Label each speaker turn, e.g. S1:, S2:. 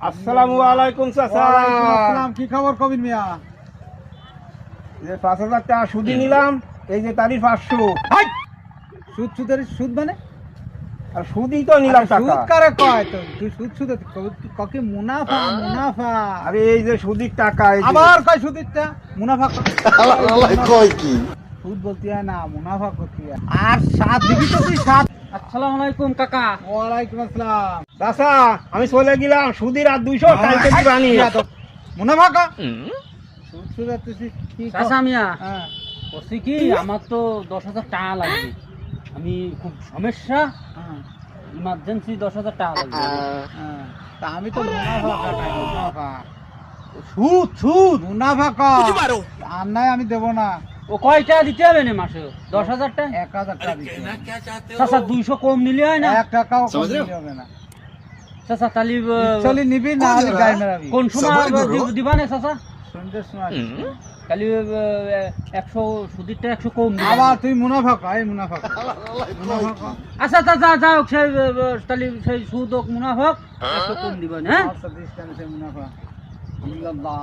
S1: আসসালামু আলাইকুম চাচা।
S2: আসসালাম। কি খবর কবির মিয়া?
S1: যে ৫,০০০ টাকা সুদি নিলাম, এই যে তারিখ ৫০০।
S2: সুদের সুদ মানে
S1: আর সুদি তো নিলাম টাকা।
S2: সুদ কারে কয়? তো তুই সুদ ককে মুনাফা মুনাফা।
S1: আরে এই যে সুদির টাকা, এই যে।
S2: আবার কয় সুদিরটা মুনাফা
S1: কয় কি?
S2: সুদ বলতে হয় না, মুনাফা করতে হয়। আর সাত দিবি তো তুই সাত।
S3: আসসালামু আলাইকুম কাকা।
S2: ওয়ালাইকুম আসসালাম।
S1: চাচা আমি চলে গেলাম, সুদির আর ২০০ কালকে দিবানি।
S2: মুনাফা কা সুদ সুদ আর তুই কি কর?
S3: চাচা মিয়া
S2: হ্যাঁ
S3: বলছি কি, আমার তো ১০,০০০ টাকা লাগবে। আমি খুব সমস্যা,
S2: হ্যাঁ
S3: ইমার্জেন্সি ১০,০০০ টাকা লাগবে।
S2: হ্যাঁ। তা আমি তো মুনাফা কাটাই, মুনাফা
S3: সুদ সুদ
S2: মুনাফা কর। আর নাই আমি দেবো না।
S3: ও কয়টা দিতে হবে না মাসে? 10,০০০ টাকা।
S2: ১,০০০ টাকা দিতে হবে।
S3: চাচা 200 কম নিলে হয় না?
S2: ১ টাকাও কম দিতে হবে না।
S3: চাচা তাহলে
S2: চলি নিবি না হলে গায়ে মেরাবি।
S3: কোন সময় দিবা না চাচা?
S2: সন্ধ্যের সময়
S3: তাহলে 100 সুদিরটা 100 কম দিবা।
S2: আবার তুই মুনাফা কর, এই মুনাফা কর। মুনাফা কর।
S3: আচ্ছা চাচা যাও, সেই তাহলে সেই সুদ হোক মুনাফা হোক, 100 কম দিবেন। হ্যাঁ
S2: আচ্ছা, 20 টাকা সে মুনাফা। আল্লাহ।